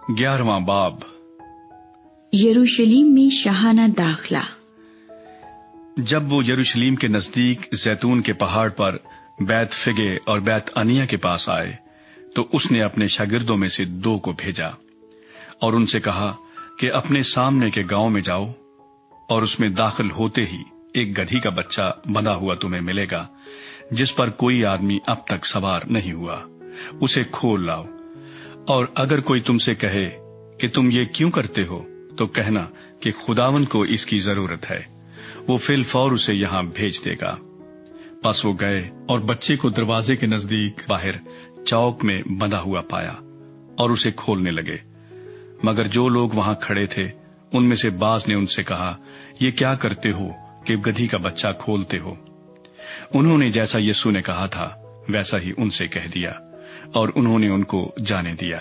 11वां बाब। यरूशलेम में शाहाना दाखला। जब वो यरूशलेम के नजदीक जैतून के पहाड़ पर बैत फिगे और बैत अनिया के पास आए तो उसने अपने शागिर्दों में से 2 को भेजा और उनसे कहा कि अपने सामने के गांव में जाओ और उसमें दाखिल होते ही एक गधी का बच्चा बंधा हुआ तुम्हें मिलेगा जिस पर कोई आदमी अब तक सवार नहीं हुआ, उसे खोल लाओ। और अगर कोई तुमसे कहे कि तुम ये क्यों करते हो तो कहना कि खुदावन को इसकी जरूरत है, वो फिल फौर उसे यहां भेज देगा। बस वो गए और बच्चे को दरवाजे के नजदीक बाहर चौक में बंधा हुआ पाया और उसे खोलने लगे। मगर जो लोग वहां खड़े थे उनमें से बाज ने उनसे कहा, ये क्या करते हो कि गधी का बच्चा खोलते हो? उन्होंने जैसा यीशु ने कहा था वैसा ही उनसे कह दिया और उन्होंने उनको जाने दिया।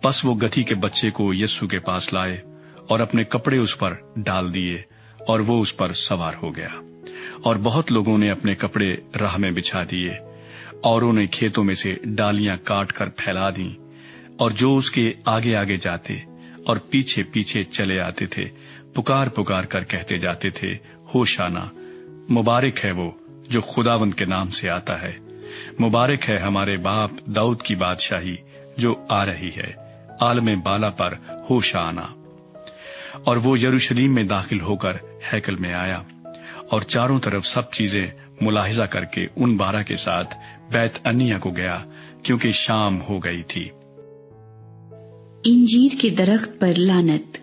बस वो गधी के बच्चे को यीशु के पास लाए और अपने कपड़े उस पर डाल दिए और वो उस पर सवार हो गया। और बहुत लोगों ने अपने कपड़े राह में बिछा दिए, औरों ने खेतों में से डालियां काट कर फैला दी, और जो उसके आगे आगे जाते और पीछे पीछे चले आते थे पुकार पुकार कर कहते जाते थे, होशाना, मुबारक है वो जो खुदावंद के नाम से आता है, मुबारक है हमारे बाप दाऊद की बादशाही जो आ रही है, आलम बाला पर होशाना। और वो यरूशलेम में दाखिल होकर हैकल में आया और चारों तरफ सब चीजें मुलाहिजा करके उन 12 के साथ बैत अनिया को गया क्योंकि शाम हो गई थी। इंजीर के दरख्त पर लानत।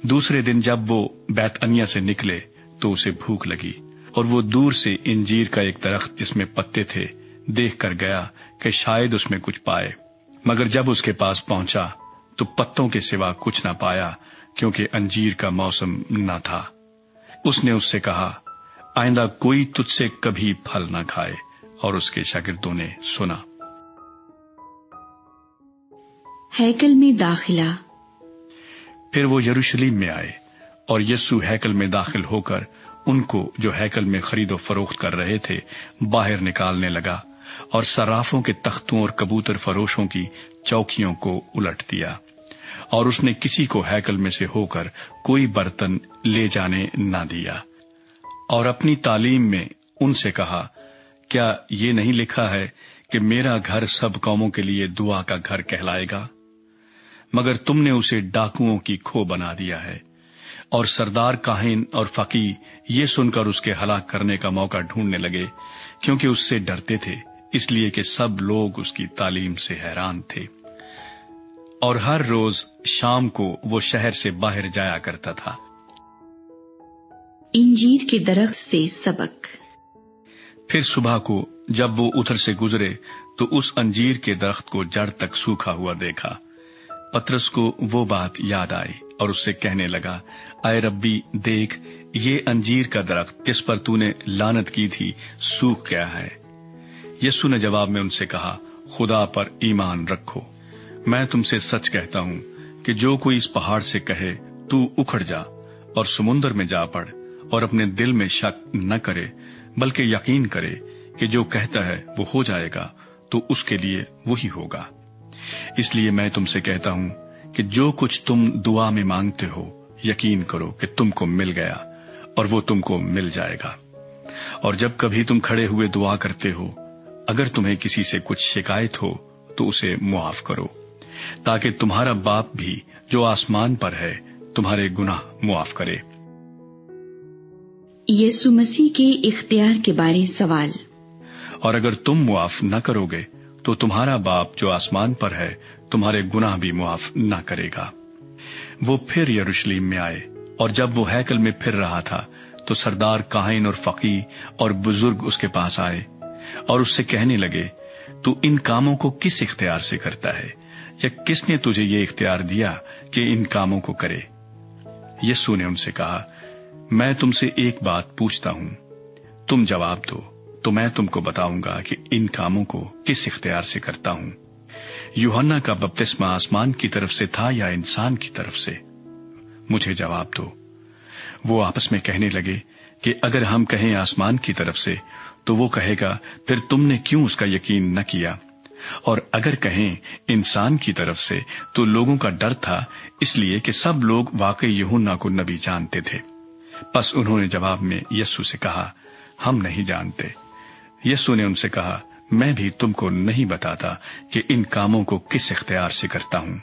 दूसरे दिन जब वो बैत अनिया से निकले तो उसे भूख लगी और वो दूर से इंजीर का एक दरख्त जिसमें पत्ते थे देख कर गया कि शायद उसमें कुछ पाए, मगर जब उसके पास पहुंचा तो पत्तों के सिवा कुछ न पाया क्योंकि अंजीर का मौसम न था। उसने उससे कहा, आइंदा कोई तुझसे कभी फल न खाए। और उसके शागिर्दों ने सुना। हैकल में दाखिला। फिर वो यरूशलेम में आए और यीशु हैकल में दाखिल होकर उनको जो हैकल में खरीदो फरोख्त कर रहे थे बाहर निकालने लगा और सराफों के तख्तों और कबूतर फरोशों की चौकियों को उलट दिया। और उसने किसी को हैकल में से होकर कोई बर्तन ले जाने न दिया। और अपनी तालीम में उनसे कहा, क्या ये नहीं लिखा है कि मेरा घर सब कौमों के लिए दुआ का घर कहलाएगा? मगर तुमने उसे डाकुओं की खो बना दिया है। और सरदार काहिन और फकी ये सुनकर उसके हलाक करने का मौका ढूंढने लगे क्योंकि उससे डरते थे, इसलिए कि सब लोग उसकी तालीम से हैरान थे। और हर रोज शाम को वो शहर से बाहर जाया करता था। इंजीर के दरख्त से सबक। फिर सुबह को जब वो उधर से गुजरे तो उस अंजीर के दरख्त को जड़ तक सूखा हुआ देखा। पतरस को वो बात याद आई और उससे कहने लगा, आए रब्बी, देख, ये अंजीर का दरख्त जिस पर तूने लानत की थी सूख गया है। यीशु ने जवाब में उनसे कहा, खुदा पर ईमान रखो। मैं तुमसे सच कहता हूं कि जो कोई इस पहाड़ से कहे तू उखड़ जा और समुद्र में जा पड़ और अपने दिल में शक न करे बल्कि यकीन करे कि जो कहता है वो हो जाएगा, तो उसके लिए वही होगा। इसलिए मैं तुमसे कहता हूं कि जो कुछ तुम दुआ में मांगते हो यकीन करो कि तुमको मिल गया और वो तुमको मिल जाएगा। और जब कभी तुम खड़े हुए दुआ करते हो, अगर तुम्हें किसी से कुछ शिकायत हो तो उसे मुआफ करो, ताकि तुम्हारा बाप भी जो आसमान पर है तुम्हारे गुनाह मुआफ करे। यीशु मसीह के इख्तियार के बारे सवाल। और अगर तुम मुआफ न करोगे तो तुम्हारा बाप जो आसमान पर है तुम्हारे गुनाह भी मुआफ न करेगा। वो फिर यरूशलेम में आए और जब वो हैकल में फिर रहा था तो सरदार काहिन और फकी और बुजुर्ग उसके पास आए और उससे कहने लगे, तू इन कामों को किस इख्तियार से करता है, या किसने तुझे ये इख्तियार दिया कि इन कामों को करे? यीशु ने उनसे कहा, मैं तुमसे एक बात पूछता हूं, तुम जवाब दो तो मैं तुमको बताऊंगा कि इन कामों को किस इख्तियार से करता हूं। यूहन्ना का बपतिस्मा आसमान की तरफ से था या इंसान की तरफ से? मुझे जवाब दो। वो आपस में कहने लगे कि अगर हम कहें आसमान की तरफ से तो वो कहेगा, फिर तुमने क्यों उसका यकीन न किया? اور اگر کہیں انسان کی طرف سے تو لوگوں کا ڈر تھا، اس لیے کہ سب لوگ واقعی یوحنا کو نبی جانتے تھے۔ پس انہوں نے جواب میں یسوع سے کہا، ہم نہیں جانتے۔ یسوع نے ان سے کہا، میں بھی تم کو نہیں بتاتا کہ ان کاموں کو کس اختیار سے کرتا ہوں۔